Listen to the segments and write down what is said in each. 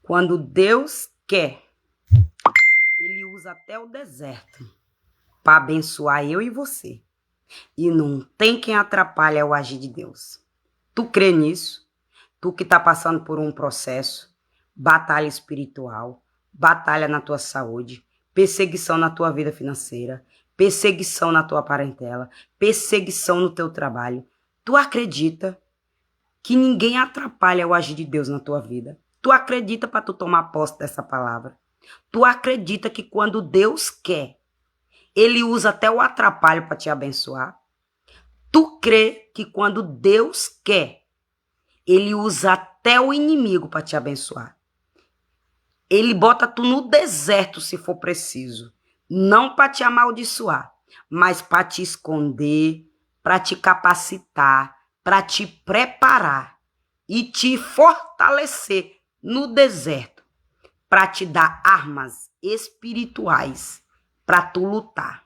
Quando Deus quer, Ele usa até o deserto para abençoar eu e você. E não tem quem atrapalhe o agir de Deus. Tu crê nisso? Tu que está passando por um processo, batalha espiritual, batalha na tua saúde, perseguição na tua vida financeira, perseguição na tua parentela, perseguição no teu trabalho. Tu acredita que ninguém atrapalha o agir de Deus na tua vida? Tu acredita para tu tomar posse dessa palavra? Tu acredita que quando Deus quer, Ele usa até o atrapalho para te abençoar? Tu crê que quando Deus quer, Ele usa até o inimigo para te abençoar? Ele bota tu no deserto se for preciso. Não para te amaldiçoar, mas para te esconder, para te capacitar, para te preparar e te fortalecer no deserto, para te dar armas espirituais para tu lutar.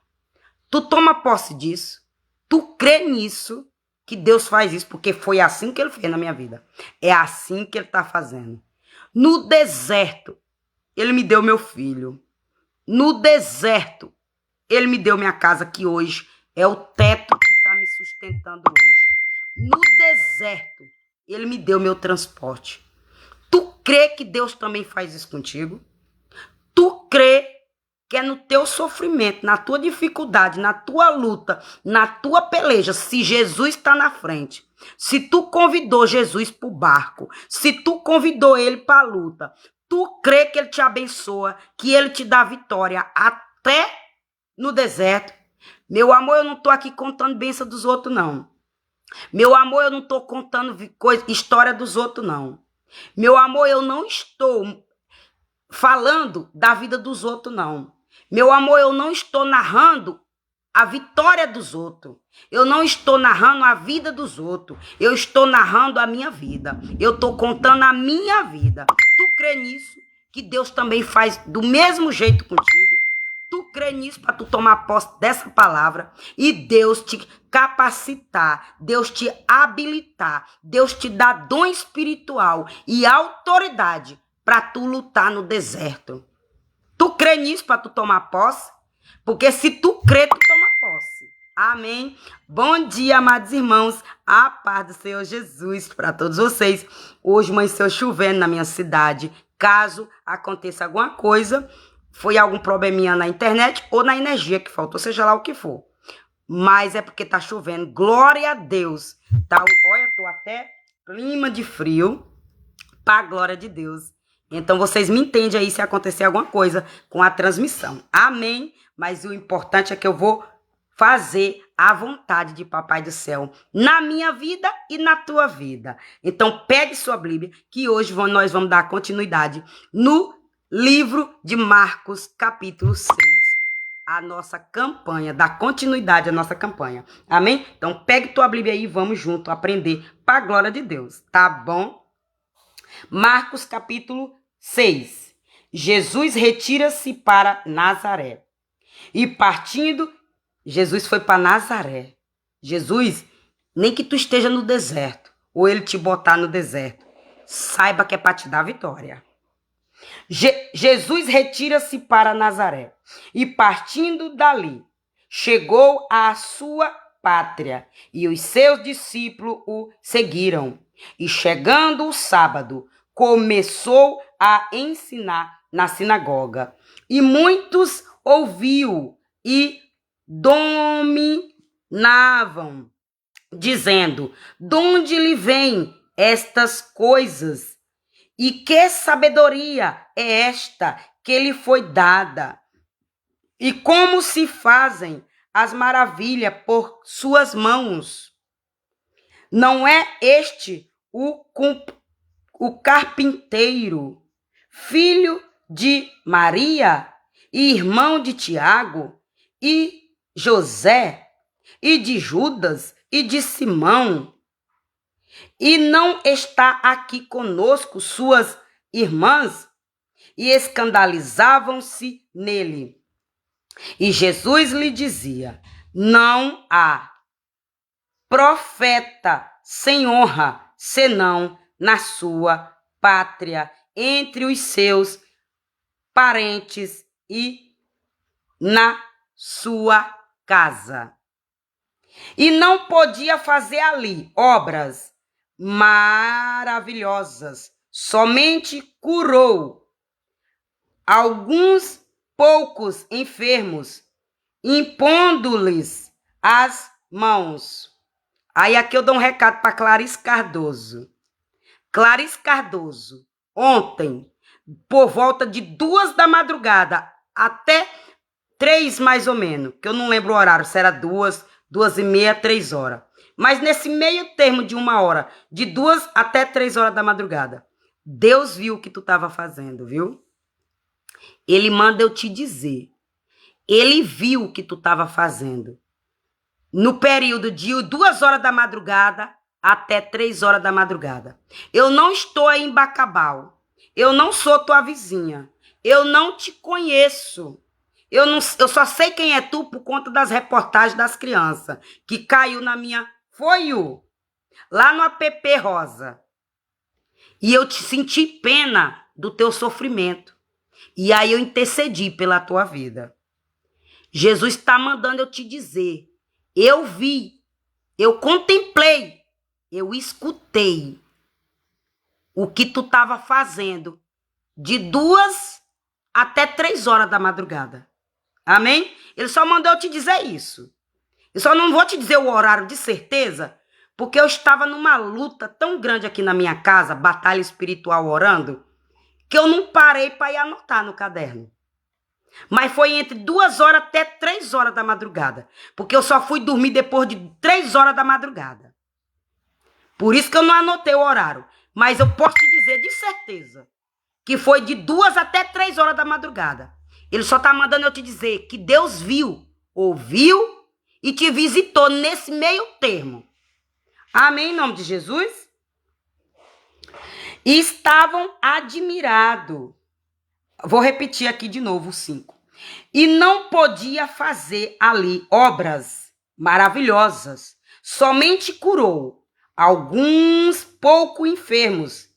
Tu toma posse disso? Tu crê nisso? Que Deus faz isso? Porque foi assim que Ele fez na minha vida. É assim que Ele está fazendo. No deserto, Ele me deu meu filho. No deserto, Ele me deu minha casa, que hoje é o teto que está me sustentando hoje. No deserto, Ele me deu meu transporte. Tu crê que Deus também faz isso contigo? Tu crê que é no teu sofrimento, na tua dificuldade, na tua luta, na tua peleja, se Jesus está na frente, se tu convidou Jesus para o barco, se tu convidou Ele para a luta, tu crê que Ele te abençoa, que Ele te dá vitória até no deserto? Meu amor, eu não estou aqui contando bênção dos outros, não. Meu amor, eu não estou contando história dos outros, não. Meu amor, eu não estou falando da vida dos outros, não. Meu amor, eu não estou narrando a vitória dos outros. Eu não estou narrando a vida dos outros. Eu estou narrando a minha vida. Eu estou contando a minha vida. Tu crê nisso? Que Deus também faz do mesmo jeito contigo? Tu crê nisso para tu tomar posse dessa palavra e Deus te capacitar, Deus te habilitar, Deus te dá dom espiritual e autoridade para tu lutar no deserto? Tu crê nisso para tu tomar posse? Porque se tu crê, tu toma posse. Amém? Bom dia, amados irmãos. A paz do Senhor Jesus para todos vocês. Hoje amanheceu chovendo na minha cidade. Caso aconteça alguma coisa, foi algum probleminha na internet ou na energia que faltou, seja lá o que for. Mas é porque tá chovendo. Glória a Deus. Tá, olha, tô até clima de frio. Para a glória de Deus. Então, vocês me entendem aí se acontecer alguma coisa com a transmissão. Amém? Mas o importante é que eu vou fazer a vontade de Papai do Céu na minha vida e na tua vida. Então, pegue sua Bíblia, que hoje nós vamos dar continuidade no livro de Marcos, capítulo 6. A nossa campanha, dar continuidade à nossa campanha. Amém? Então, pegue tua Bíblia aí e vamos junto aprender para a glória de Deus. Tá bom? Marcos capítulo 6. Jesus retira-se para Nazaré. E partindo, Jesus foi para Nazaré. Jesus, nem que tu esteja no deserto, ou Ele te botar no deserto, saiba que é para te dar vitória. Jesus retira-se para Nazaré. E partindo dali, chegou à sua pátria, e os seus discípulos o seguiram. E chegando o sábado, começou a ensinar na sinagoga. E muitos ouviu e dominavam, dizendo: de onde lhe vêm estas coisas? E que sabedoria é esta que lhe foi dada? E como se fazem as maravilhas por suas mãos? Não é este o carpinteiro, filho de Maria, e irmão de Tiago, e José, e de Judas, e de Simão? E não está aqui conosco suas irmãs? E escandalizavam-se nele. E Jesus lhe dizia: não há profeta sem honra, senão na sua pátria entre os seus parentes e na sua casa. E não podia fazer ali obras maravilhosas, somente curou alguns poucos enfermos, impondo-lhes as mãos. Aí aqui eu dou um recado para Clarice Cardoso. Clarice Cardoso, ontem, por volta de 2 da madrugada até 3 mais ou menos, que eu não lembro o horário, se era 2, 2h30, 3 horas. Mas nesse meio termo de 1 hora, de 2 até 3 horas da madrugada, Deus viu o que tu estava fazendo, viu? Ele manda eu te dizer. Ele viu o que tu estava fazendo. No período de 2 horas da madrugada até 3 horas da madrugada. Eu não estou aí em Bacabal. Eu não sou tua vizinha. Eu não te conheço. Eu só sei quem é tu por conta das reportagens das crianças. Que caiu na minha... Foi o lá no app Rosa. E eu te senti pena do teu sofrimento. E aí eu intercedi pela tua vida. Jesus está mandando eu te dizer. Eu vi, eu contemplei, eu escutei o que tu estava fazendo de 2 até 3 horas da madrugada. Amém? Ele só mandou eu te dizer isso. Eu só não vou te dizer o horário de certeza, porque eu estava numa luta tão grande aqui na minha casa, batalha espiritual orando, que eu não parei para ir anotar no caderno. Mas foi entre 2 horas até 3 horas da madrugada. Porque eu só fui dormir depois de 3 horas da madrugada. Por isso que eu não anotei o horário. Mas eu posso te dizer de certeza que foi de 2 até 3 horas da madrugada. Ele só está mandando eu te dizer que Deus viu, ouviu e te visitou nesse meio termo. Amém, em nome de Jesus? E estavam admirados. Vou repetir aqui de novo o 5. E não podia fazer ali obras maravilhosas. Somente curou alguns pouco enfermos,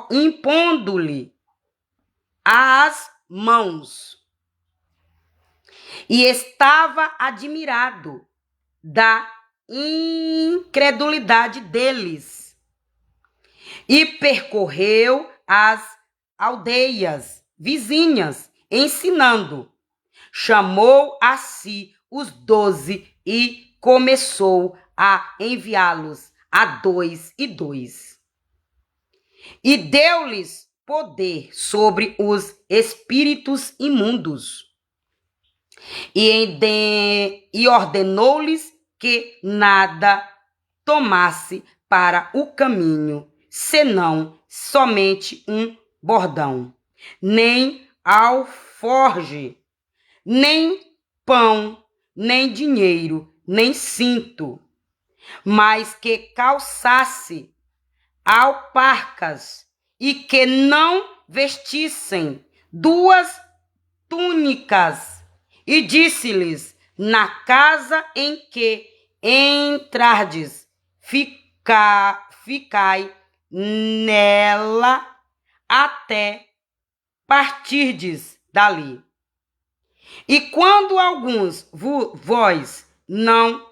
impondo-lhe as mãos. E estava admirado da incredulidade deles. E percorreu as aldeias vizinhas, ensinando. Chamou a si os 12 e começou a enviá-los a 2 e 2. E deu-lhes poder sobre os espíritos imundos. E ordenou-lhes que nada tomasse para o caminho, senão somente um bordão, nem alforge, nem pão, nem dinheiro, nem cinto, mas que calçasse alparcas e que não vestissem 2 túnicas. E disse-lhes: na casa em que entrardes, ficai nela até partirdes dali. E quando alguns vós não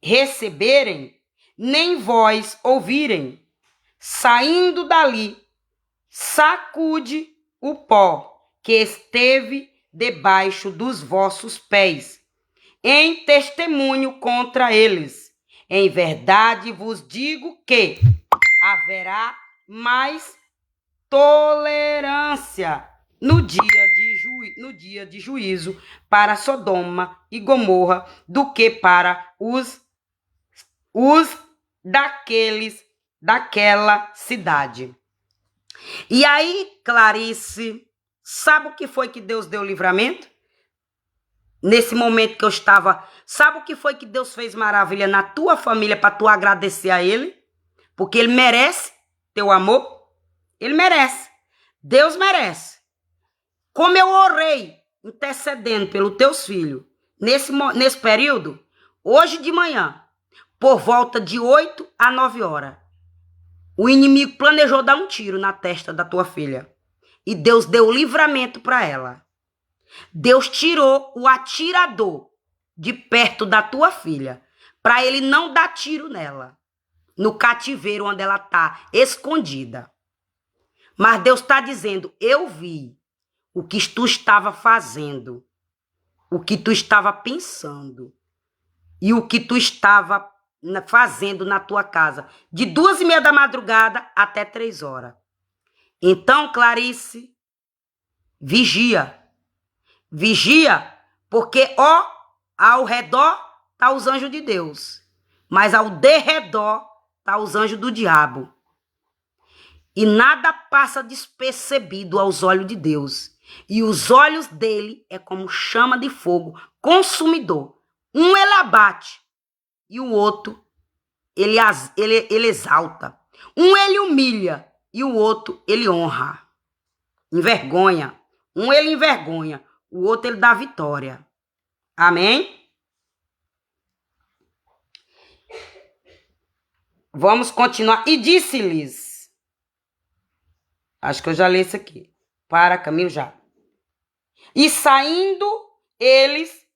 receberem, nem vós ouvirem, saindo dali, sacude o pó que esteve debaixo dos vossos pés, em testemunho contra eles. Em verdade vos digo que haverá mais tolerância no dia de juízo para Sodoma e Gomorra do que para os daquela cidade. E aí, Clarice, sabe o que foi que Deus deu livramento? Nesse momento que eu estava, sabe o que foi que Deus fez maravilha na tua família para tu agradecer a Ele? Porque Ele merece teu amor. Ele merece. Deus merece. Como eu orei, intercedendo pelos teus filhos, nesse período, hoje de manhã, por volta de 8 a 9 horas, O inimigo planejou dar um tiro na testa da tua filha. E Deus deu livramento para ela. Deus tirou o atirador de perto da tua filha, para ele não dar tiro nela, no cativeiro onde ela está escondida. Mas Deus está dizendo, eu vi o que tu estava fazendo, o que tu estava pensando e o que tu estava fazendo na tua casa, de 2:30 da madrugada até 3 horas. Então, Clarice, vigia. Vigia, porque ao redor tá os anjos de Deus, mas ao derredor tá os anjos do diabo. E nada passa despercebido aos olhos de Deus. E os olhos dele é como chama de fogo consumidor. Um ele abate e o outro ele exalta. Um ele humilha e o outro ele honra. Envergonha. Um ele envergonha, o outro ele dá vitória. Amém? Vamos continuar. E disse-lhes, acho que eu já li isso aqui, para caminho já. E saindo, eles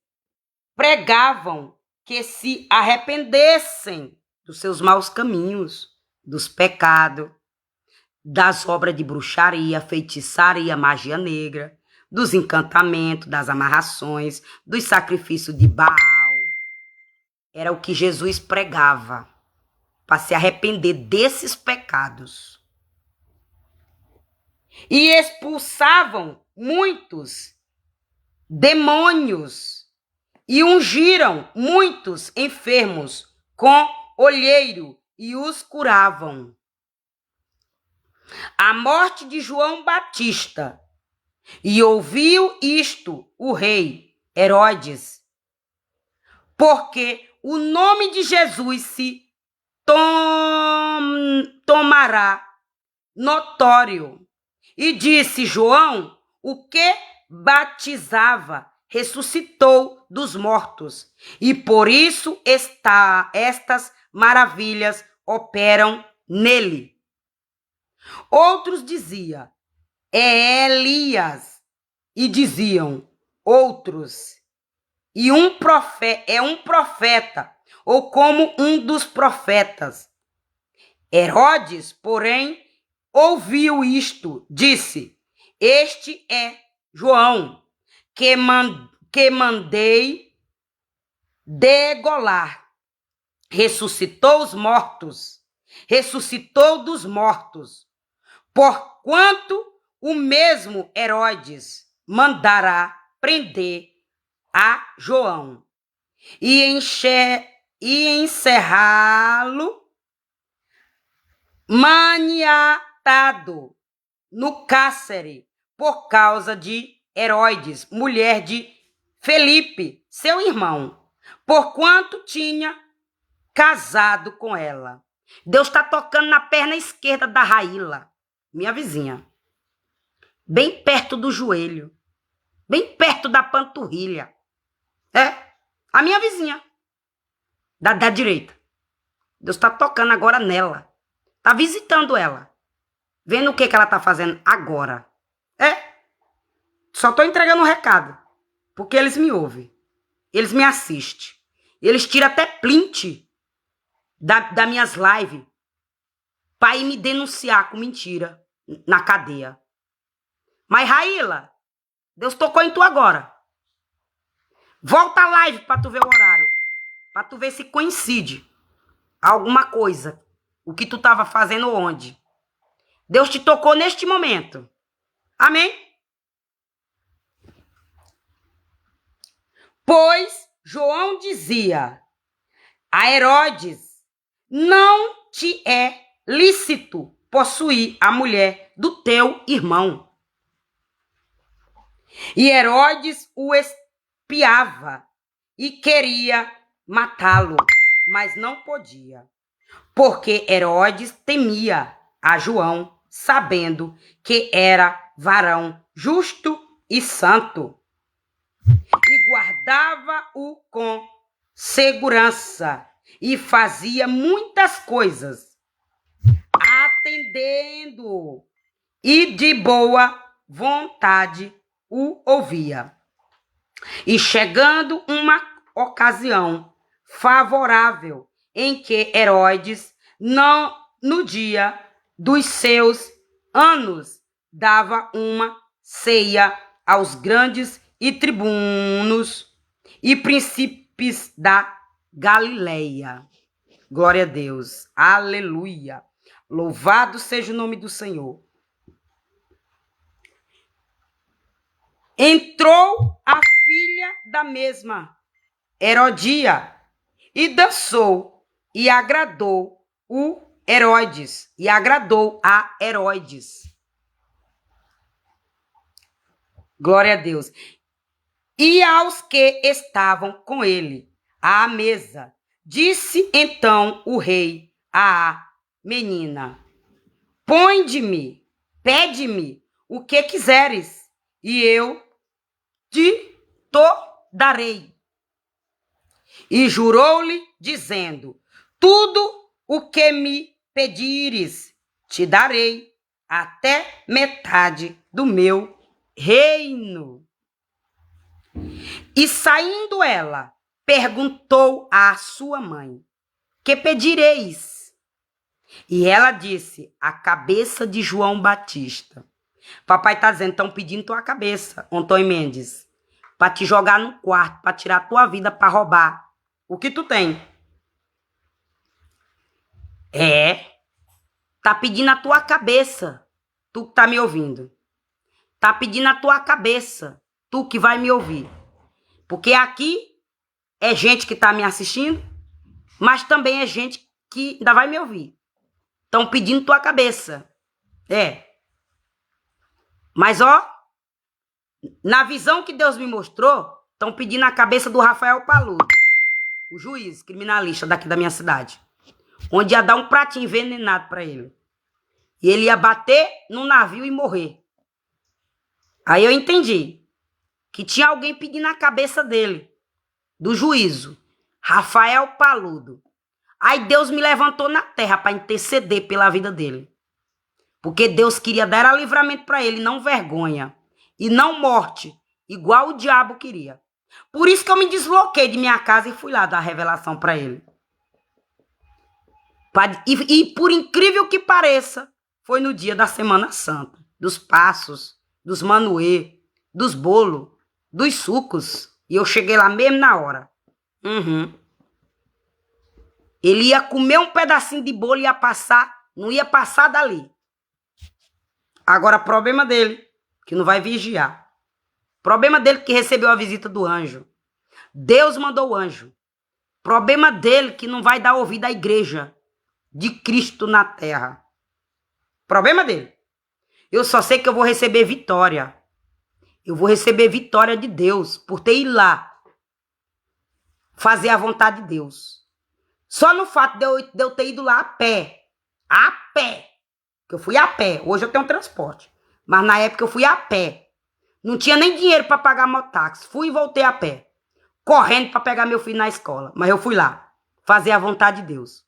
pregavam que se arrependessem dos seus maus caminhos, dos pecados, das obras de bruxaria, feitiçaria, magia negra, dos encantamentos, das amarrações, dos sacrifícios de Baal. Era o que Jesus pregava, para se arrepender desses pecados. E expulsavam muitos demônios e ungiram muitos enfermos com olheiro e os curavam. A morte de João Batista. E ouviu isto o rei Herodes, porque o nome de Jesus se tomará notório. E disse João, o que batizava, ressuscitou dos mortos, e por isso estas maravilhas operam nele. Outros diziam, é Elias, e diziam outros, e um profeta, ou como um dos profetas. Herodes, porém, ouviu isto, disse, este é João, que mandei degolar. Ressuscitou dos mortos, porquanto o mesmo Herodes mandará prender a João e encerrá-lo maniatado no cárcere por causa de Herodes, mulher de Felipe, seu irmão, porquanto tinha casado com ela. Deus está tocando na perna esquerda da Raíla, minha vizinha. Bem perto do joelho. Bem perto da panturrilha. A minha vizinha. Da direita. Deus está tocando agora nela. Está visitando ela. Vendo o que ela está fazendo agora. Só estou entregando um recado. Porque eles me ouvem. Eles me assistem. Eles tiram até print das minhas lives para ir me denunciar com mentira na cadeia. Mas, Raíla, Deus tocou em tu agora. Volta a live para tu ver o horário. Para tu ver se coincide alguma coisa. O que tu estava fazendo onde. Deus te tocou neste momento. Amém? Pois João dizia a Herodes, não te é lícito possuir a mulher do teu irmão. E Herodes o espiava e queria matá-lo, mas não podia, porque Herodes temia a João, sabendo que era varão justo e santo, e guardava-o com segurança, e fazia muitas coisas atendendo e de boa vontade o ouvia. E chegando uma ocasião favorável em que Herodes, não, no dia dos seus anos, dava uma ceia aos grandes e tribunos e príncipes da Galileia. Glória a Deus. Aleluia. Louvado seja o nome do Senhor. Entrou a filha da mesma, Herodia, e dançou, e agradou a Herodes. Glória a Deus. E aos que estavam com ele à mesa, disse então o rei à menina: põe-me, pede-me o que quiseres, e eu te darei. E jurou-lhe, dizendo: tudo o que me pedires, te darei, até metade do meu reino. E saindo ela, perguntou à sua mãe: que pedireis? E ela disse: a cabeça de João Batista. Papai tá dizendo: estão pedindo tua cabeça, Antônio Mendes, para te jogar no quarto, para tirar tua vida, para roubar o que tu tem. Tá pedindo a tua cabeça, tu que tá me ouvindo. Tá pedindo a tua cabeça, tu que vai me ouvir. Porque aqui é gente que tá me assistindo, mas também é gente que ainda vai me ouvir. Estão pedindo tua cabeça. Mas, ó, na visão que Deus me mostrou, estão pedindo a cabeça do Rafael Paludo, o juiz criminalista daqui da minha cidade, onde ia dar um pratinho envenenado para ele. E ele ia bater no navio e morrer. Aí eu entendi que tinha alguém pedindo a cabeça dele, do juízo, Rafael Paludo. Aí Deus me levantou na terra para interceder pela vida dele. Porque Deus queria dar livramento para ele, não vergonha. E não morte, igual o diabo queria. Por isso que eu me desloquei de minha casa e fui lá dar a revelação para ele. E por incrível que pareça, foi no dia da Semana Santa. Dos passos, dos manuê, dos bolos, dos sucos. E eu cheguei lá mesmo na hora. Ele ia comer um pedacinho de bolo e ia passar, não ia passar dali. Agora, problema dele, que não vai vigiar. Problema dele que recebeu a visita do anjo. Deus mandou o anjo. Problema dele que não vai dar ouvido à igreja de Cristo na terra. Problema dele. Eu só sei que eu vou receber vitória. Eu vou receber vitória de Deus por ter ido lá fazer a vontade de Deus. Só no fato de eu ter ido lá a pé. A pé. Eu fui a pé. Hoje eu tenho transporte. Mas na época eu fui a pé. Não tinha nem dinheiro para pagar mototáxi. Fui e voltei a pé. Correndo para pegar meu filho na escola. Mas eu fui lá fazer a vontade de Deus.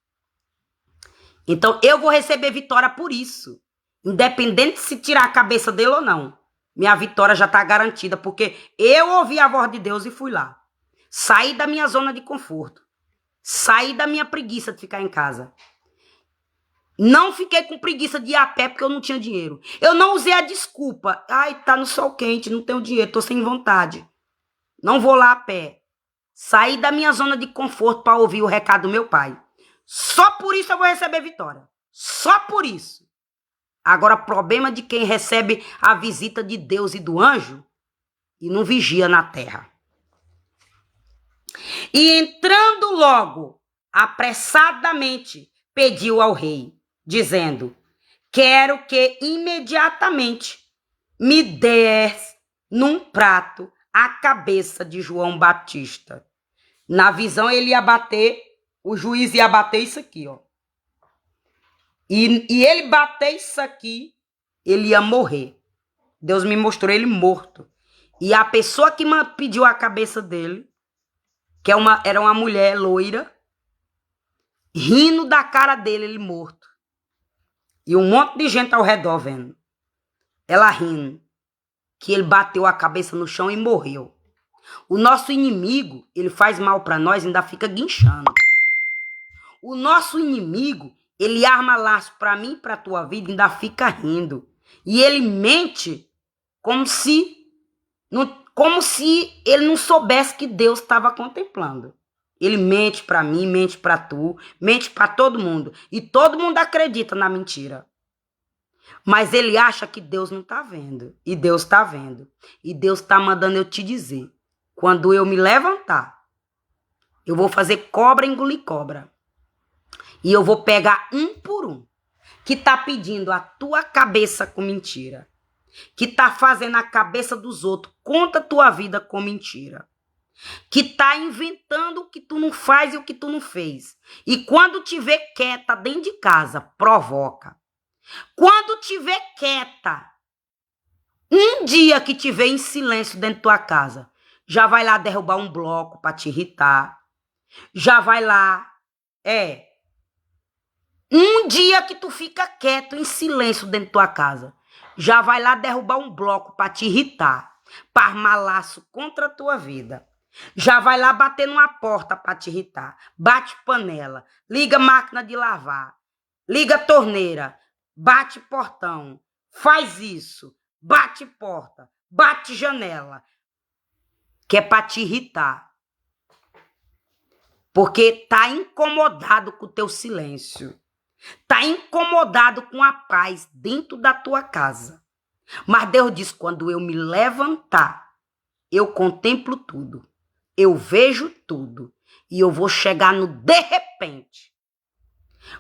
Então eu vou receber vitória por isso. Independente se tirar a cabeça dele ou não. Minha vitória já está garantida. Porque eu ouvi a voz de Deus e fui lá. Saí da minha zona de conforto. Saí da minha preguiça de ficar em casa. Não fiquei com preguiça de ir a pé porque eu não tinha dinheiro. Eu não usei a desculpa. Ai, tá no sol quente, não tenho dinheiro, tô sem vontade. Não vou lá a pé. Saí da minha zona de conforto para ouvir o recado do meu pai. Só por isso eu vou receber vitória. Só por isso. Agora, problema de quem recebe a visita de Deus e do anjo e não vigia na terra. E entrando logo, apressadamente, pediu ao rei, dizendo: quero que imediatamente me des num prato a cabeça de João Batista. Na visão ele ia bater, o juiz ia bater isso aqui, ó. E ele bater isso aqui, ele ia morrer. Deus me mostrou ele morto. E a pessoa que pediu a cabeça dele, que era uma mulher loira, rindo da cara dele, ele morto. E um monte de gente ao redor vendo. Ela rindo. Que ele bateu a cabeça no chão e morreu. O nosso inimigo, ele faz mal para nós e ainda fica guinchando. O nosso inimigo, ele arma laço para mim e para tua vida e ainda fica rindo. E ele mente como se ele não soubesse que Deus estava contemplando. Ele mente para mim, mente para tu, mente para todo mundo. E todo mundo acredita na mentira. Mas ele acha que Deus não está vendo. E Deus está vendo. E Deus está mandando eu te dizer. Quando eu me levantar, eu vou fazer cobra engolir cobra. E eu vou pegar um por um. Que está pedindo a tua cabeça com mentira. Que está fazendo a cabeça dos outros contra a tua vida com mentira. Que está inventando o que tu não faz e o que tu não fez. E quando te vê quieta dentro de casa, provoca. Quando te vê quieta, um dia que te vê em silêncio dentro da tua casa, já vai lá derrubar um bloco para te irritar. Já vai lá, um dia que tu fica quieto em silêncio dentro da tua casa, já vai lá derrubar um bloco para te irritar, para armar laço contra a tua vida. Já vai lá bater numa porta para te irritar. Bate panela, liga máquina de lavar, liga torneira, bate portão, faz isso, bate porta, bate janela, que é para te irritar. Porque tá incomodado com o teu silêncio. Tá incomodado com a paz dentro da tua casa. Mas Deus diz, quando eu me levantar, eu contemplo tudo. Eu vejo tudo. E eu vou chegar no de repente.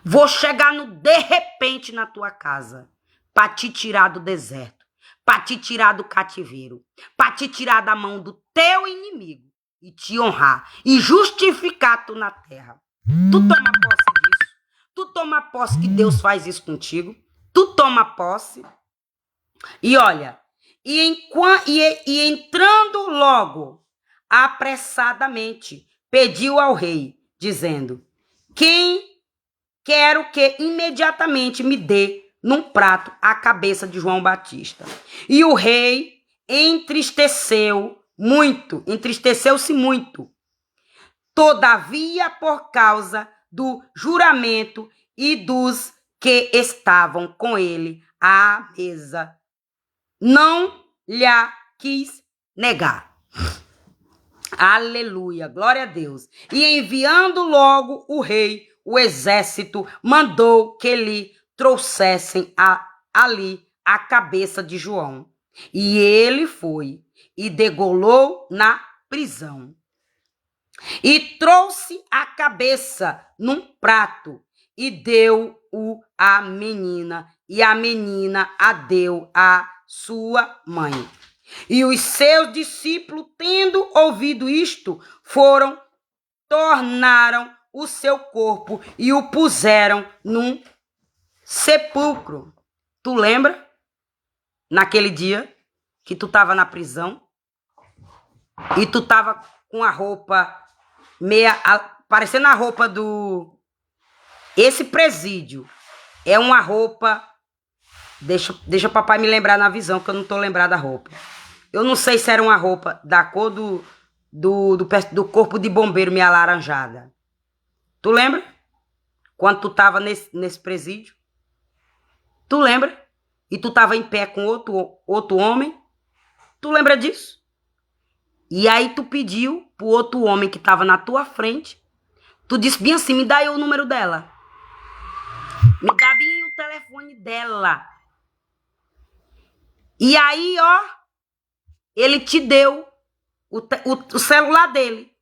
Vou chegar no de repente na tua casa. Para te tirar do deserto. Para te tirar do cativeiro. Para te tirar da mão do teu inimigo. E te honrar. E justificar tu na terra. Tu toma posse disso. Tu toma posse que Deus faz isso contigo. Tu toma posse. E olha. E entrando logo, apressadamente, pediu ao rei, dizendo: quem quero que imediatamente me dê num prato a cabeça de João Batista. E o rei entristeceu-se muito. Todavia, por causa do juramento e dos que estavam com ele à mesa, não lhe quis negar. Aleluia, glória a Deus. E enviando logo o rei, o exército, mandou que lhe trouxessem ali a cabeça de João. E ele foi e degolou na prisão. E trouxe a cabeça num prato e deu-o à menina. E a menina a deu à sua mãe. E os seus discípulos, tendo ouvido isto, tornaram o seu corpo e o puseram num sepulcro. Tu lembra? Naquele dia que tu estava na prisão e tu estava com a roupa parecendo a roupa do... Esse presídio é uma roupa... Deixa o papai me lembrar na visão, que eu não tô lembrada da roupa. Eu não sei se era uma roupa da cor do corpo de bombeiro meio alaranjada. Tu lembra? Quando tu tava nesse presídio? Tu lembra? E tu tava em pé com outro homem? Tu lembra disso? E aí tu pediu pro outro homem que tava na tua frente. Tu disse bem assim, me dá aí o número dela. Me dá bem o telefone dela. E aí, ó, ele te deu o celular dele.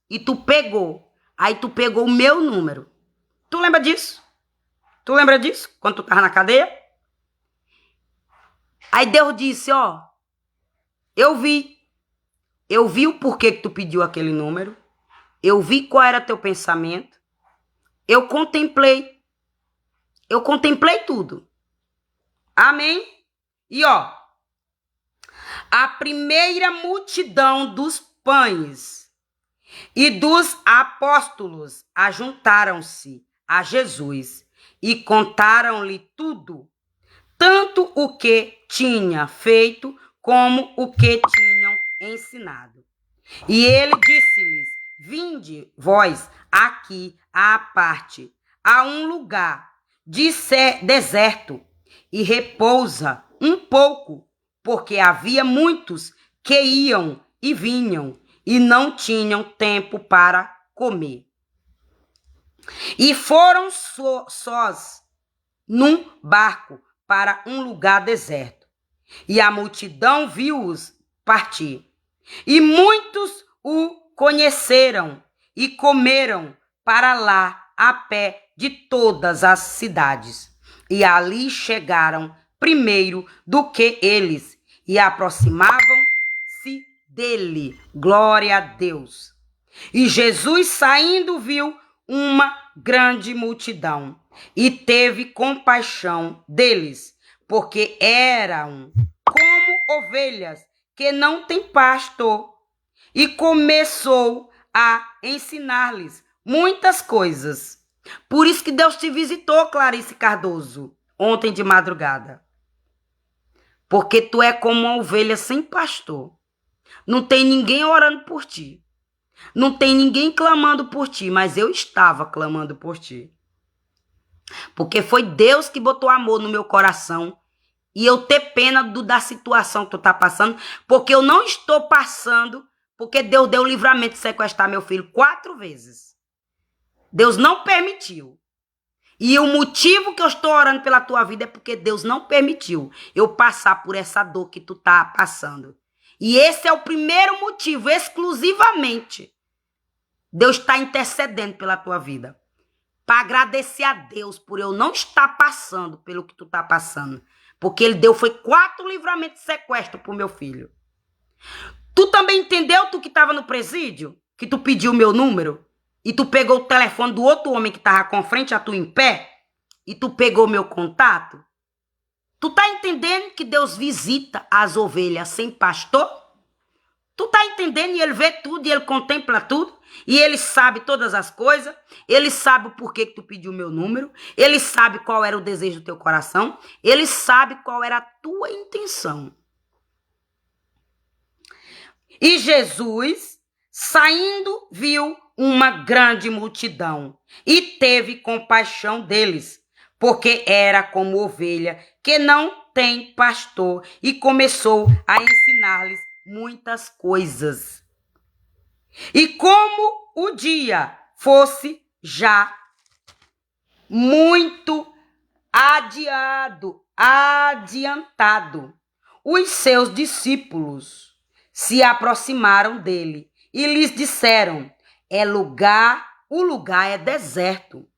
E tu pegou. Aí tu pegou o meu número. Tu lembra disso? Tu lembra disso? Quando tu tava na cadeia? Aí Deus disse, ó, eu vi o porquê que tu pediu aquele número. Eu vi qual era teu pensamento. Eu contemplei tudo. Amém? E ó, a primeira multidão dos pães e dos apóstolos ajuntaram-se a Jesus e contaram-lhe tudo, tanto o que tinha feito como o que tinham ensinado. E ele disse-lhes: vinde vós aqui à parte, a um lugar deserto, e repousa um pouco, porque havia muitos que iam e vinham e não tinham tempo para comer. E foram sós num barco para um lugar deserto. E a multidão viu-os partir. E muitos o conheceram e comeram para lá a pé de todas as cidades. E ali chegaram primeiro do que eles e aproximavam-se dele. Glória a Deus. E Jesus, saindo, viu uma grande multidão e teve compaixão deles, porque eram como ovelhas que não têm pastor, e começou a ensinar-lhes muitas coisas. Por isso que Deus te visitou, Clarice Cardoso, ontem de madrugada. Porque tu é como uma ovelha sem pastor. Não tem ninguém orando por ti. Não tem ninguém clamando por ti, mas eu estava clamando por ti. Porque foi Deus que botou amor no meu coração e eu ter pena da situação que tu tá passando, porque eu não estou passando, porque Deus deu o livramento de sequestrar meu filho 4 vezes. Deus não permitiu. E o motivo que eu estou orando pela tua vida é porque Deus não permitiu eu passar por essa dor que tu tá passando. E esse é o primeiro motivo, exclusivamente. Deus está intercedendo pela tua vida. Para agradecer a Deus por eu não estar passando pelo que tu tá passando. Porque ele deu foi 4 livramentos de sequestro pro meu filho. Tu também entendeu, tu que estava no presídio? Que tu pediu o meu número? E tu pegou o telefone do outro homem que estava com frente a tu em pé? E tu pegou meu contato? Tu tá entendendo que Deus visita as ovelhas sem pastor? Tu tá entendendo? E ele vê tudo, e ele contempla tudo. E ele sabe todas as coisas. Ele sabe o porquê que tu pediu o meu número. Ele sabe qual era o desejo do teu coração. Ele sabe qual era a tua intenção. E Jesus, saindo, viu uma grande multidão e teve compaixão deles, porque era como ovelha que não tem pastor, e começou a ensinar-lhes muitas coisas. E como o dia fosse já muito adiantado, os seus discípulos se aproximaram dele e lhes disseram: o lugar é deserto,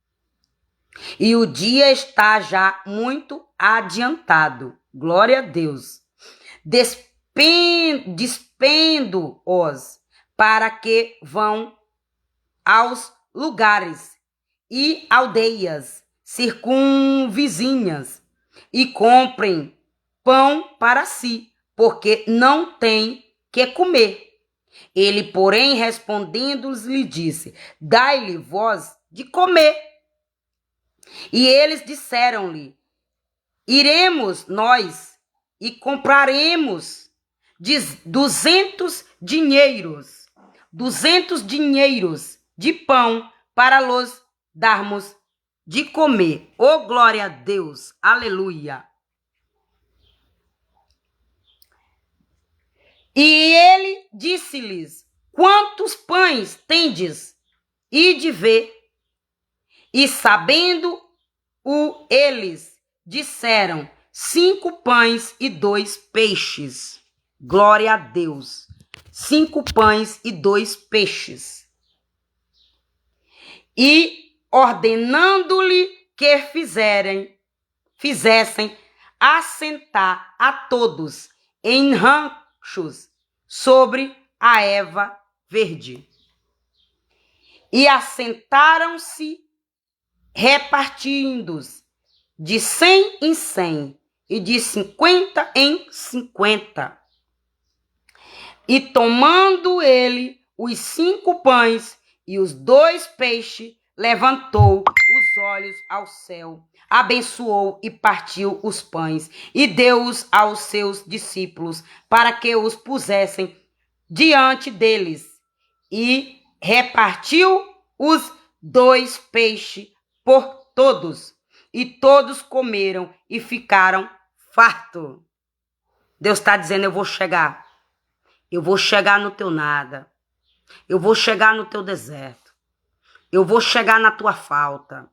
e o dia está já muito adiantado. Glória a Deus. Despendo-os para que vão aos lugares e aldeias circunvizinhas e comprem pão para si, porque não têm que comer. Ele, porém, respondendo-lhes, lhe disse: dai-lhe vós de comer. E eles disseram-lhe: iremos nós e compraremos 200 dinheiros de pão para los darmos de comer. Oh, glória a Deus, aleluia. E ele disse-lhes: quantos pães tendes? Ide ver. E sabendo-o eles, disseram: 5 pães e 2 peixes. Glória a Deus. 5 pães e 2 peixes. E ordenando-lhe que fizessem assentar a todos em ranchos sobre a erva verde. E assentaram-se, repartindo-os de 100 em 100 e de 50 em 50. E tomando ele os 5 pães e os 2 peixes, levantou os olhos ao céu, abençoou e partiu os pães e deu-os aos seus discípulos para que os pusessem diante deles, e repartiu os 2 peixes por todos, e todos comeram e ficaram fartos. Deus está dizendo: eu vou chegar no teu nada, eu vou chegar no teu deserto, eu vou chegar na tua falta,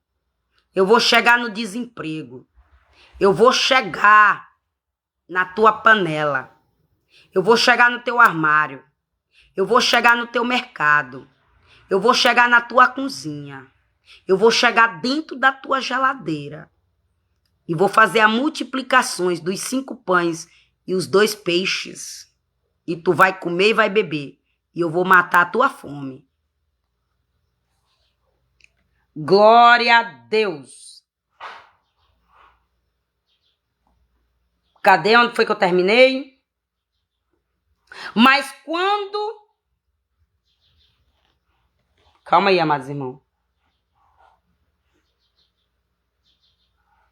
eu vou chegar no desemprego, eu vou chegar na tua panela, eu vou chegar no teu armário, eu vou chegar no teu mercado, eu vou chegar na tua cozinha, eu vou chegar dentro da tua geladeira e vou fazer as multiplicações dos 5 pães e os 2 peixes. E tu vai comer e vai beber. E eu vou matar a tua fome. Glória a Deus. Cadê? Onde foi que eu terminei? Mas quando... Calma aí, amados irmãos.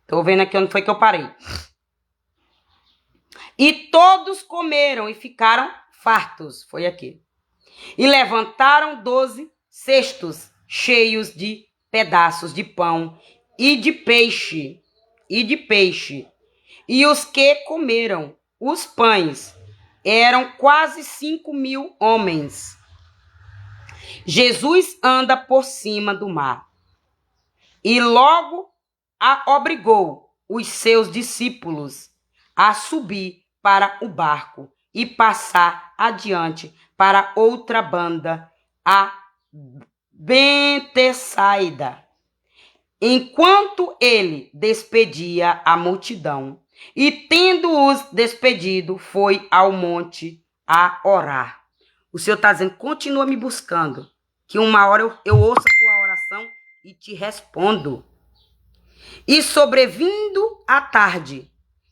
Tô vendo aqui onde foi que eu parei. E todos comeram e ficaram fartos. Foi aqui. E levantaram 12 cestos cheios de pedaços de pão e de peixe. E os que comeram os pães eram quase 5.000 homens. Jesus anda por cima do mar e logo obrigou os seus discípulos a subir para o barco e passar adiante para outra banda, a Betsaida. Enquanto ele despedia a multidão, e tendo-os despedido, foi ao monte a orar. O Senhor está dizendo: continua me buscando, que uma hora eu ouço a tua oração e te respondo. E sobrevindo a tarde,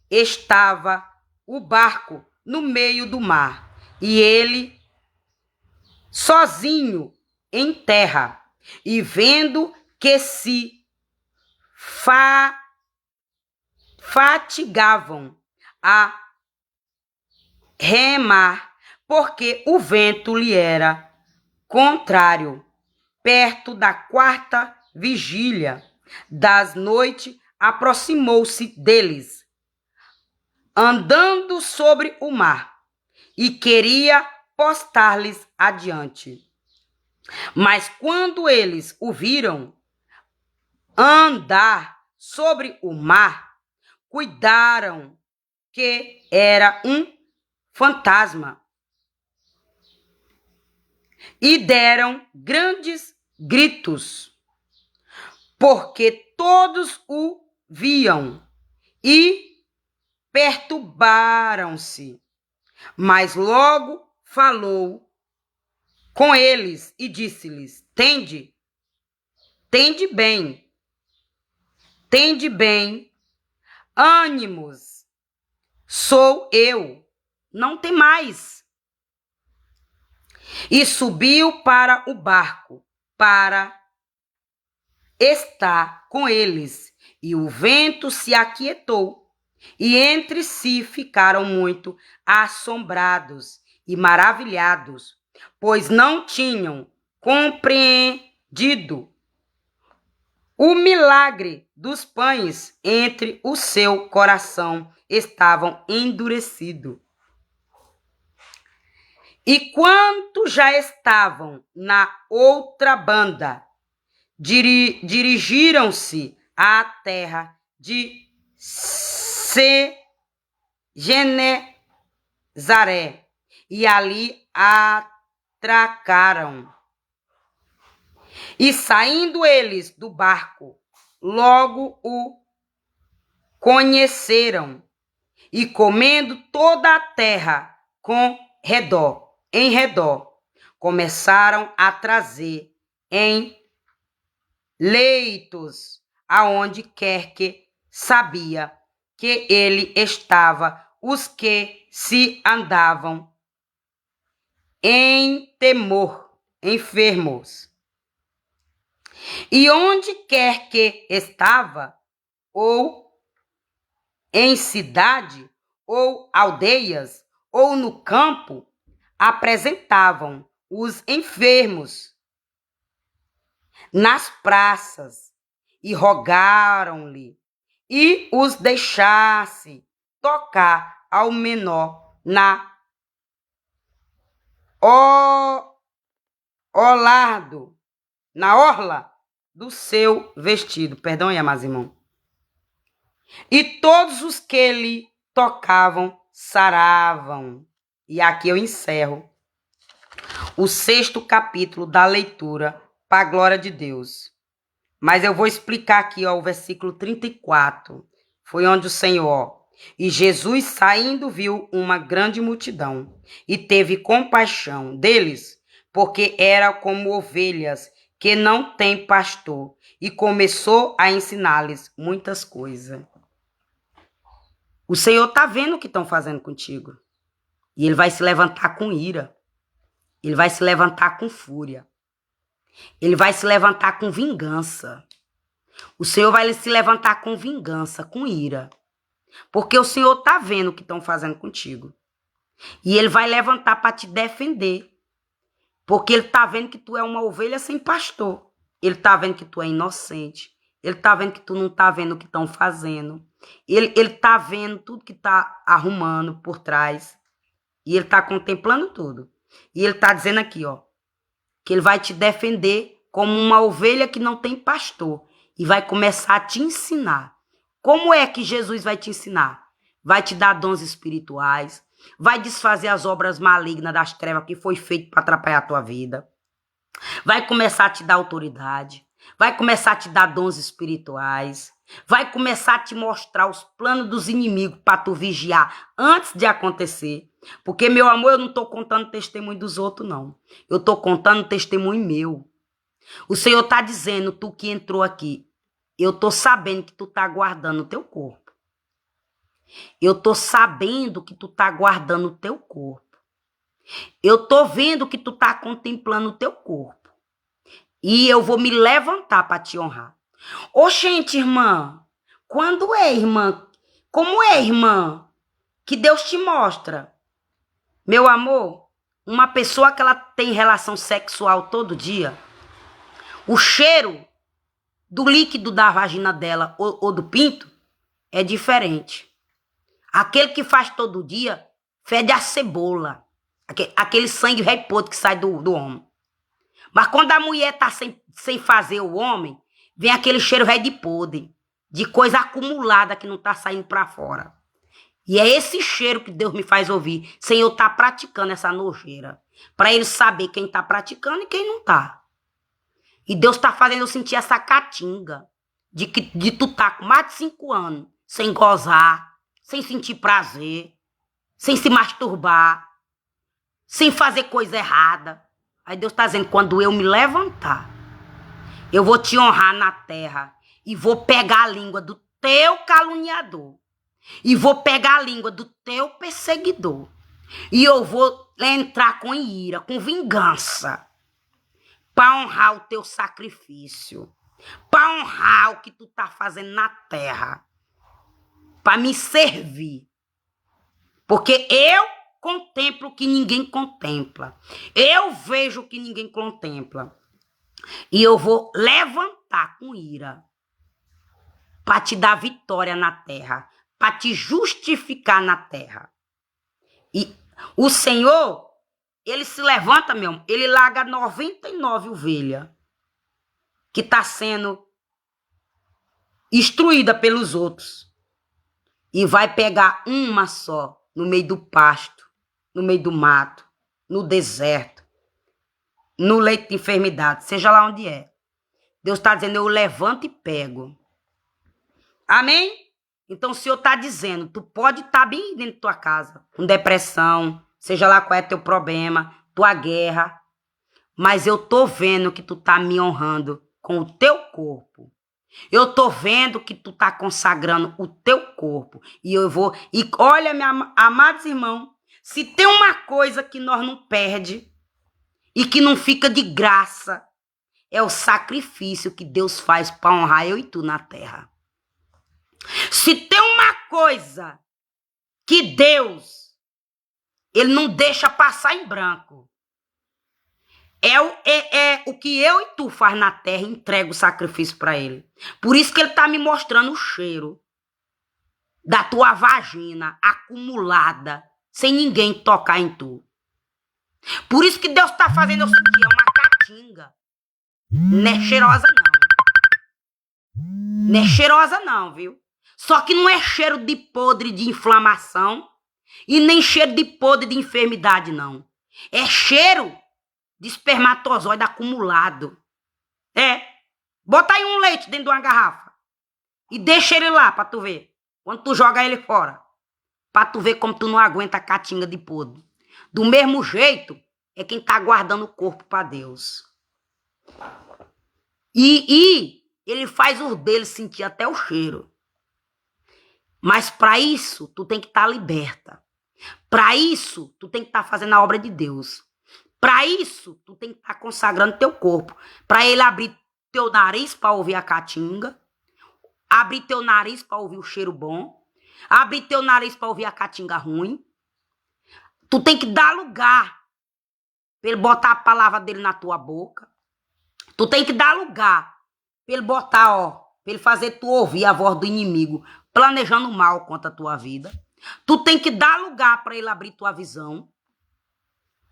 estava o barco no meio do mar, e ele sozinho em terra, e vendo que se fatigavam a remar, porque o vento lhe era contrário, perto da 4ª vigília das noites, aproximou-se deles, andando sobre o mar, e queria postar-lhes adiante. Mas quando eles o viram andar sobre o mar, cuidaram que era um fantasma e deram grandes gritos, porque todos o viam e perturbaram-se. Mas logo falou com eles e disse-lhes: tende bem, ânimos, sou eu, não tem mais. E subiu para o barco para estar com eles, e o vento se aquietou, e entre si ficaram muito assombrados e maravilhados, pois não tinham compreendido o milagre dos pães, entre o seu coração estavam endurecidos. E quando já estavam na outra banda, dirigiram-se à terra de Genezaré, e ali atracaram. E saindo eles do barco, logo o conheceram, e comendo toda a terra em redor, começaram a trazer em leitos aonde quer que sabia que ele estava, os que se andavam em temor, enfermos. E onde quer que estava, ou em cidade, ou aldeias, ou no campo, apresentavam os enfermos nas praças e rogaram-lhe e os deixasse tocar ao menor na orla do seu vestido. Perdoe, amados irmãos. E todos os que lhe tocavam saravam. E aqui eu encerro o 6º capítulo da leitura para a glória de Deus. Mas eu vou explicar aqui, ó, o versículo 34. Foi onde o Senhor... E Jesus, saindo, viu uma grande multidão e teve compaixão deles, porque eram como ovelhas que não têm pastor, e começou a ensinar-lhes muitas coisas. O Senhor está vendo o que estão fazendo contigo. E ele vai se levantar com ira. Ele vai se levantar com fúria. Ele vai se levantar com vingança. O Senhor vai se levantar com vingança, com ira. Porque o Senhor está vendo o que estão fazendo contigo. E ele vai levantar para te defender. Porque ele está vendo que tu é uma ovelha sem pastor. Ele está vendo que tu é inocente. Ele está vendo que tu não está vendo o que estão fazendo. Ele está vendo tudo que está arrumando por trás. E ele está contemplando tudo. E ele está dizendo aqui, ó, que ele vai te defender como uma ovelha que não tem pastor. E vai começar a te ensinar. Como é que Jesus vai te ensinar? Vai te dar dons espirituais, vai desfazer as obras malignas das trevas que foi feito para atrapalhar a tua vida. Vai começar a te dar autoridade, vai começar a te dar dons espirituais, vai começar a te mostrar os planos dos inimigos para tu vigiar antes de acontecer. Porque, meu amor, eu não estou contando testemunho dos outros, não. Eu estou contando testemunho meu. O Senhor está dizendo, tu que entrou aqui, eu tô sabendo que tu tá guardando o teu corpo. Eu tô sabendo que tu tá guardando o teu corpo. Eu tô vendo que tu tá contemplando o teu corpo. E eu vou me levantar para te honrar. Ô, gente, irmã, quando é, irmã? Como é, irmã? Que Deus te mostra. Meu amor, uma pessoa que ela tem relação sexual todo dia, o cheiro do líquido da vagina dela ou do pinto é diferente. Aquele que faz todo dia fede a cebola. Aquele sangue velho podre que sai do homem. Mas quando a mulher tá sem fazer o homem, vem aquele cheiro velho de podre, de coisa acumulada que não tá saindo para fora. E é esse cheiro que Deus me faz ouvir, sem eu estar praticando essa nojeira. Para ele saber quem tá praticando e quem não tá. E Deus tá fazendo eu sentir essa catinga de tu tá com mais de 5 anos sem gozar, sem sentir prazer, sem se masturbar, sem fazer coisa errada. Aí Deus tá dizendo, quando eu me levantar, eu vou te honrar na terra e vou pegar a língua do teu caluniador e vou pegar a língua do teu perseguidor e eu vou entrar com ira, com vingança, para honrar o teu sacrifício, para honrar o que tu tá fazendo na terra, para me servir. Porque eu contemplo o que ninguém contempla. Eu vejo o que ninguém contempla. E eu vou levantar com ira para te dar vitória na terra, para te justificar na terra. E o Senhor, ele se levanta, meu irmão, ele larga 99 ovelhas que está sendo instruída pelos outros. E vai pegar uma só no meio do pasto, no meio do mato, no deserto, no leito de enfermidade, seja lá onde é. Deus está dizendo, eu levanto e pego. Amém? Então o Senhor está dizendo, tu pode estar bem dentro da tua casa, com depressão, seja lá qual é teu problema, tua guerra, mas eu tô vendo que tu tá me honrando com o teu corpo. Eu tô vendo que tu tá consagrando o teu corpo. E eu vou... E olha, amados irmãos, se tem uma coisa que nós não perde e que não fica de graça, é o sacrifício que Deus faz para honrar eu e tu na terra. Se tem uma coisa que Deus, ele não deixa passar em branco, é o que eu e tu faz na terra, entrega o sacrifício para ele. Por isso que ele tá me mostrando o cheiro da tua vagina acumulada, sem ninguém tocar em tu. Por isso que Deus tá fazendo eu sentir uma caatinga. Não é cheirosa não. Não é cheirosa não, viu? Só que não é cheiro de podre de inflamação e nem cheiro de podre de enfermidade, não. É cheiro de espermatozoide acumulado. É. Bota aí um leite dentro de uma garrafa e deixa ele lá pra tu ver. Quando tu joga ele fora. Pra tu ver como tu não aguenta a caatinga de podre. Do mesmo jeito, é quem tá guardando o corpo pra Deus. E ele faz os deles sentir até o cheiro. Mas para isso, tu tem que estar liberta. Para isso, tu tem que estar fazendo a obra de Deus. Para isso, tu tem que estar consagrando teu corpo. Para ele abrir teu nariz para ouvir a caatinga. Abrir teu nariz para ouvir o cheiro bom. Abrir teu nariz para ouvir a caatinga ruim. Tu tem que dar lugar para ele botar a palavra dele na tua boca. Tu tem que dar lugar para ele botar, para ele fazer tu ouvir a voz do inimigo planejando mal contra a tua vida. Tu tem que dar lugar para ele abrir tua visão,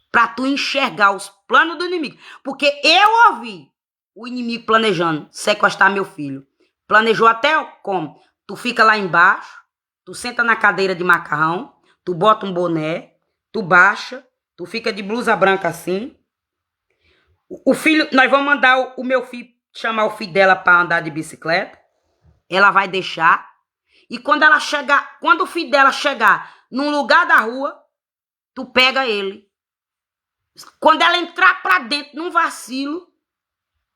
para tu enxergar os planos do inimigo. Porque eu ouvi o inimigo planejando sequestrar meu filho. Planejou até como? Tu fica lá embaixo, tu senta na cadeira de macarrão, tu bota um boné, tu baixa, tu fica de blusa branca assim. O filho, nós vamos mandar o meu filho chamar o filho dela para andar de bicicleta. Ela vai deixar. E quando ela chegar, quando o filho dela chegar num lugar da rua, tu pega ele. Quando ela entrar pra dentro num vacilo,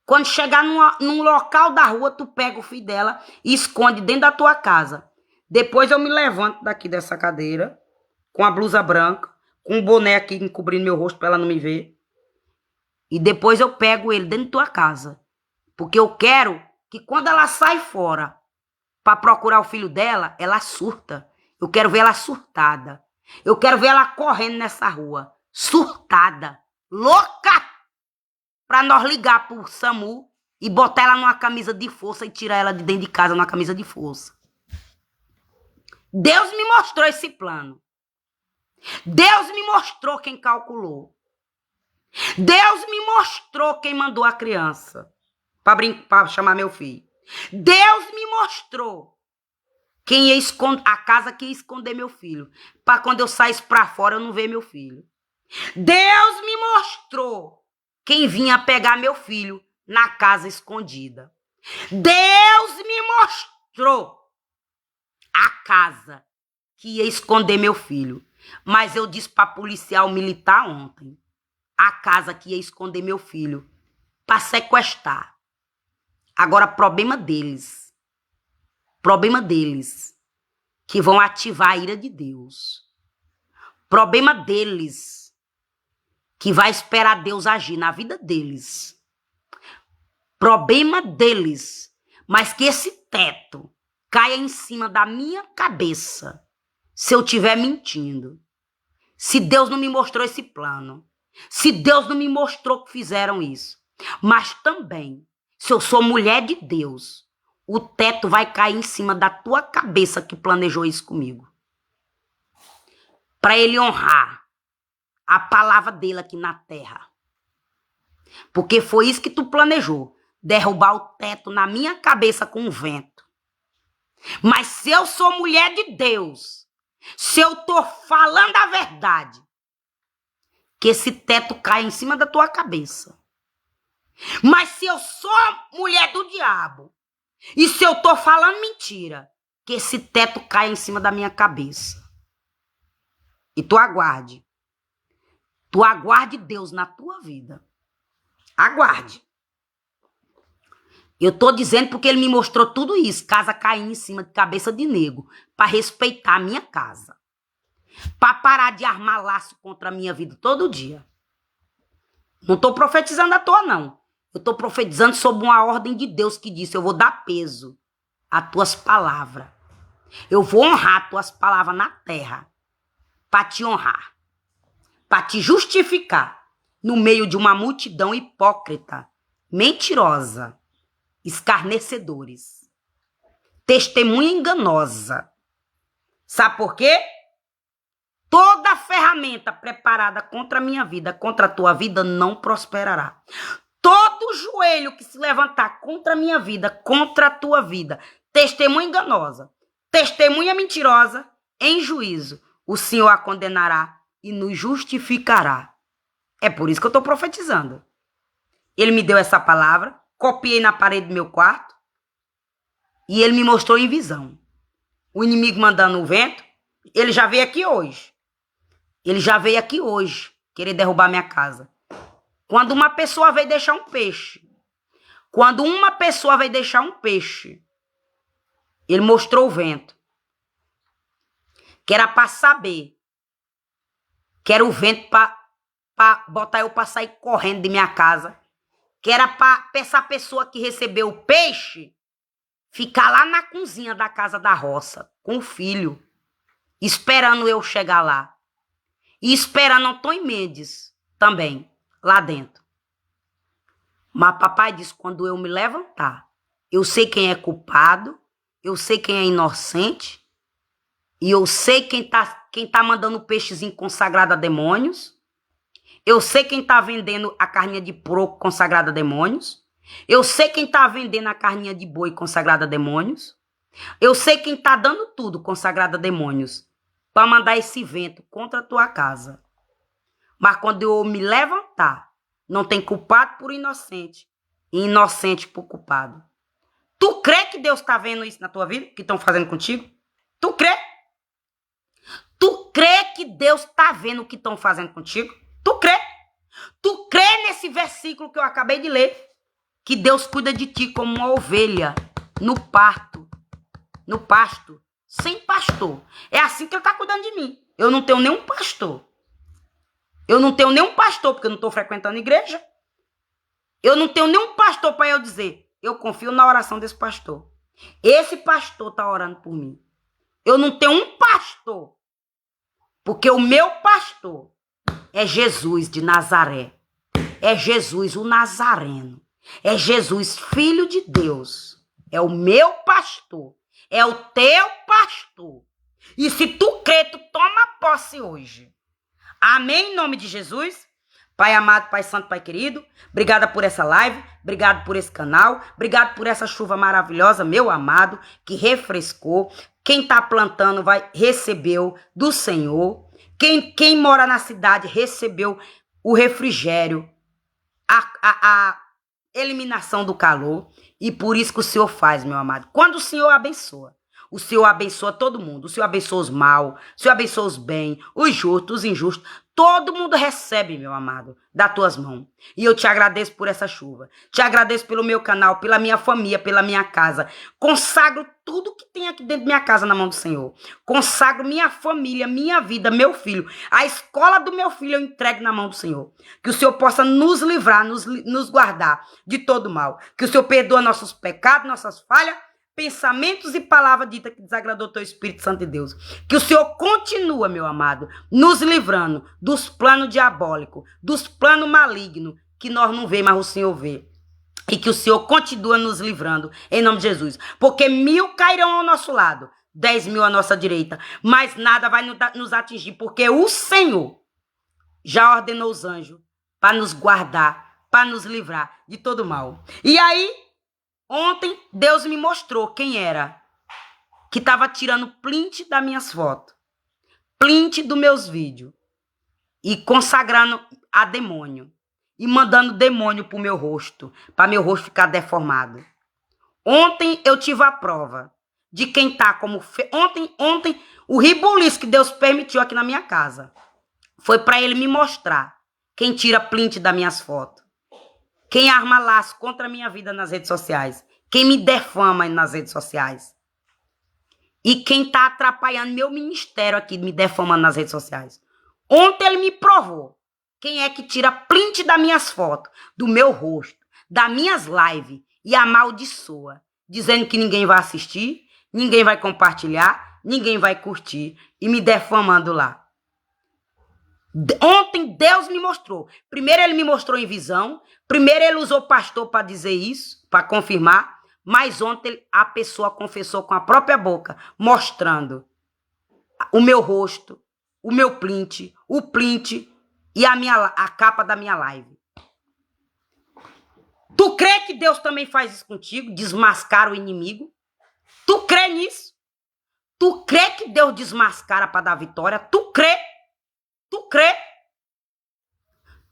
quando chegar num local da rua, tu pega o filho dela e esconde dentro da tua casa. Depois eu me levanto daqui dessa cadeira, com a blusa branca, com o boné aqui encobrindo meu rosto pra ela não me ver. E depois eu pego ele dentro da tua casa. Porque eu quero que quando ela sai fora para procurar o filho dela, ela surta. Eu quero ver ela surtada. Eu quero ver ela correndo nessa rua. Surtada. Louca. Para nós ligar pro SAMU e botar ela numa camisa de força e tirar ela de dentro de casa numa camisa de força. Deus me mostrou esse plano. Deus me mostrou quem calculou. Deus me mostrou quem mandou a criança para chamar meu filho. Deus me mostrou quem ia a casa que ia esconder meu filho, para quando eu saísse para fora eu não ver meu filho. Deus me mostrou quem vinha pegar meu filho na casa escondida. Deus me mostrou a casa que ia esconder meu filho. Mas eu disse para policial militar ontem, a casa que ia esconder meu filho para sequestrar. Agora, problema deles que vão ativar a ira de Deus. Problema deles que vai esperar Deus agir na vida deles. Problema deles, mas que esse teto caia em cima da minha cabeça se eu estiver mentindo. Se Deus não me mostrou esse plano. Se Deus não me mostrou que fizeram isso. Mas também, se eu sou mulher de Deus, o teto vai cair em cima da tua cabeça que planejou isso comigo. Para ele honrar a palavra dele aqui na terra. Porque foi isso que tu planejou. Derrubar o teto na minha cabeça com o vento. Mas se eu sou mulher de Deus, se eu tô falando a verdade, que esse teto cai em cima da tua cabeça. Mas se eu sou mulher do diabo, e se eu tô falando mentira, que esse teto cai em cima da minha cabeça. E tu aguarde. Tu aguarde Deus na tua vida. Aguarde. Eu tô dizendo porque ele me mostrou tudo isso. Casa caindo em cima de cabeça de nego. Para respeitar a minha casa. Para parar de armar laço contra a minha vida todo dia. Não tô profetizando à toa, não. Eu estou profetizando sobre uma ordem de Deus que disse: eu vou dar peso às tuas palavras. Eu vou honrar tuas palavras na terra para te honrar, para te justificar no meio de uma multidão hipócrita, mentirosa, escarnecedores, testemunha enganosa. Sabe por quê? Toda ferramenta preparada contra a minha vida, contra a tua vida, não prosperará. Todo joelho que se levantar contra a minha vida, contra a tua vida, testemunha enganosa, testemunha mentirosa, em juízo, o Senhor a condenará e nos justificará. É por isso que eu estou profetizando. Ele me deu essa palavra, copiei na parede do meu quarto e ele me mostrou em visão. O inimigo mandando o vento, ele já veio aqui hoje. Ele já veio aqui hoje querer derrubar minha casa. Quando uma pessoa veio deixar um peixe, ele mostrou o vento. Que era para saber. Que era o vento para botar eu para sair correndo de minha casa. Que era para essa pessoa que recebeu o peixe ficar lá na cozinha da casa da roça, com o filho, esperando eu chegar lá. E esperando Antônio Mendes também, lá dentro. Mas papai disse, quando eu me levantar, eu sei quem é culpado, eu sei quem é inocente, e eu sei quem tá mandando peixezinho consagrado a demônios, eu sei quem tá vendendo a carninha de porco consagrada a demônios, eu sei quem tá vendendo a carninha de boi consagrada a demônios, eu sei quem tá dando tudo consagrado a demônios, para mandar esse vento contra a tua casa. Mas quando eu me levantar, não tem culpado por inocente e inocente por culpado. Tu crê que Deus está vendo isso na tua vida? Que estão fazendo contigo? Tu crê? Tu crê que Deus está vendo o que estão fazendo contigo? Tu crê? Tu crê nesse versículo que eu acabei de ler? Que Deus cuida de ti como uma ovelha no pasto, sem pastor. É assim que ele está cuidando de mim. Eu não tenho nenhum pastor. Porque eu não estou frequentando igreja. Eu não tenho nenhum pastor para eu dizer, eu confio na oração desse pastor. Esse pastor está orando por mim. Eu não tenho um pastor. Porque o meu pastor é Jesus de Nazaré. É Jesus o Nazareno. É Jesus, filho de Deus. É o meu pastor. É o teu pastor. E se tu crê, tu toma posse hoje. Amém, em nome de Jesus. Pai amado, Pai santo, Pai querido, obrigada por essa live, obrigado por esse canal, obrigado por essa chuva maravilhosa, meu amado, que refrescou. Quem está plantando recebeu do Senhor. Quem mora na cidade recebeu o refrigério, a eliminação do calor. E por isso que o Senhor faz, meu amado. Quando o Senhor abençoa todo mundo. O Senhor abençoa os maus, o Senhor abençoa os bem, os justos, os injustos. Todo mundo recebe, meu amado, das tuas mãos. E eu te agradeço por essa chuva. Te agradeço pelo meu canal, pela minha família, pela minha casa. Consagro tudo que tem aqui dentro da minha casa na mão do Senhor. Consagro minha família, minha vida, meu filho. A escola do meu filho eu entrego na mão do Senhor. Que o Senhor possa nos livrar, nos guardar de todo mal. Que o Senhor perdoa nossos pecados, nossas falhas, pensamentos e palavras ditas que desagradou o teu Espírito Santo de Deus. Que o Senhor continua, meu amado, nos livrando dos planos diabólicos, dos planos malignos, que nós não vemos, mas o Senhor vê. E que o Senhor continua nos livrando, em nome de Jesus. Porque 1000 cairão ao nosso lado, 10.000 à nossa direita, mas nada vai nos atingir, porque o Senhor já ordenou os anjos para nos guardar, para nos livrar de todo mal. E aí, ontem, Deus me mostrou quem era que estava tirando print das minhas fotos, print dos meus vídeos e consagrando a demônio e mandando demônio pro meu rosto, para meu rosto ficar deformado. Ontem eu tive a prova de quem tá como... Ontem, o ribuliço que Deus permitiu aqui na minha casa foi para ele me mostrar quem tira print das minhas fotos. Quem arma laço contra a minha vida nas redes sociais. Quem me defama nas redes sociais. E quem tá atrapalhando meu ministério aqui, me defamando nas redes sociais. Ontem ele me provou quem é que tira print das minhas fotos, do meu rosto, das minhas lives e amaldiçoa, dizendo que ninguém vai assistir, ninguém vai compartilhar, ninguém vai curtir e me defamando lá. Ontem Deus me mostrou. Primeiro ele me mostrou em visão. Primeiro ele usou o pastor para dizer isso, para confirmar. Mas ontem a pessoa confessou com a própria boca, mostrando o meu rosto, o meu print, o print e a capa da minha live. Tu crê que Deus também faz isso contigo? Desmascara o inimigo? Tu crê nisso? Tu crê que Deus desmascara para dar vitória? Tu crê? Tu crê?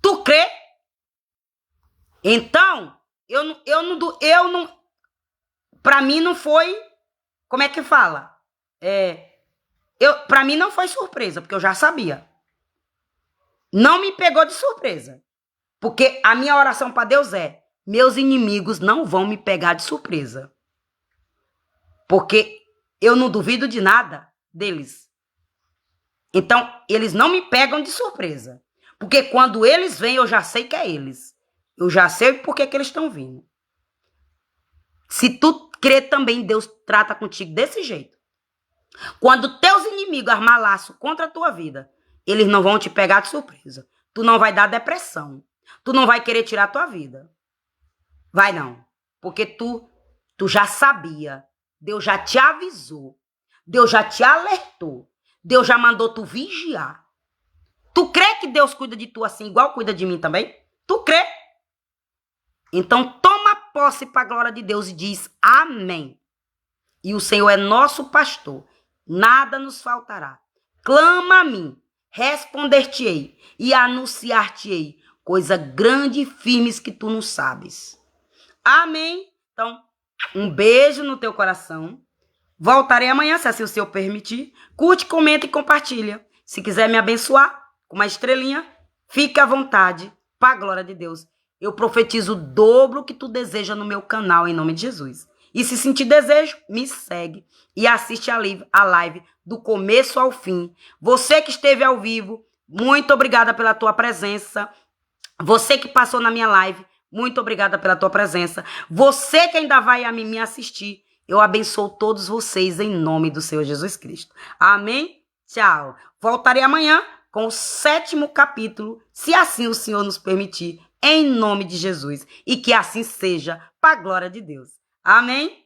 Tu crê? Então, eu não, para mim não foi, como é que fala? Para mim não foi surpresa, porque eu já sabia. Não me pegou de surpresa. Porque a minha oração para Deus é: meus inimigos não vão me pegar de surpresa. Porque eu não duvido de nada deles. Então, eles não me pegam de surpresa. Porque quando eles vêm, eu já sei que é eles. Eu já sei por que eles estão vindo. Se tu crê também, Deus trata contigo desse jeito. Quando teus inimigos armar laço contra a tua vida, eles não vão te pegar de surpresa. Tu não vai dar depressão. Tu não vai querer tirar a tua vida. Vai não. Porque tu já sabia. Deus já te avisou. Deus já te alertou. Deus já mandou tu vigiar. Tu crê que Deus cuida de tu assim, igual cuida de mim também? Tu crê? Então toma posse para a glória de Deus e diz amém. E o Senhor é nosso pastor. Nada nos faltará. Clama a mim, responder-te-ei e anunciar-te-ei coisa grande e firmes que tu não sabes. Amém? Então, um beijo no teu coração. Voltarei amanhã, se assim o Senhor permitir. Curte, comenta e compartilha. Se quiser me abençoar com uma estrelinha, fique à vontade, para a glória de Deus. Eu profetizo o dobro que tu deseja no meu canal, em nome de Jesus. E se sentir desejo, me segue e assiste a live do começo ao fim. Você que esteve ao vivo, muito obrigada pela tua presença. Você que passou na minha live, muito obrigada pela tua presença. Você que ainda vai a mim me assistir, eu abençoo todos vocês em nome do Senhor Jesus Cristo. Amém? Tchau. Voltarei amanhã com o 7º capítulo, se assim o Senhor nos permitir, em nome de Jesus. E que assim seja, para a glória de Deus. Amém?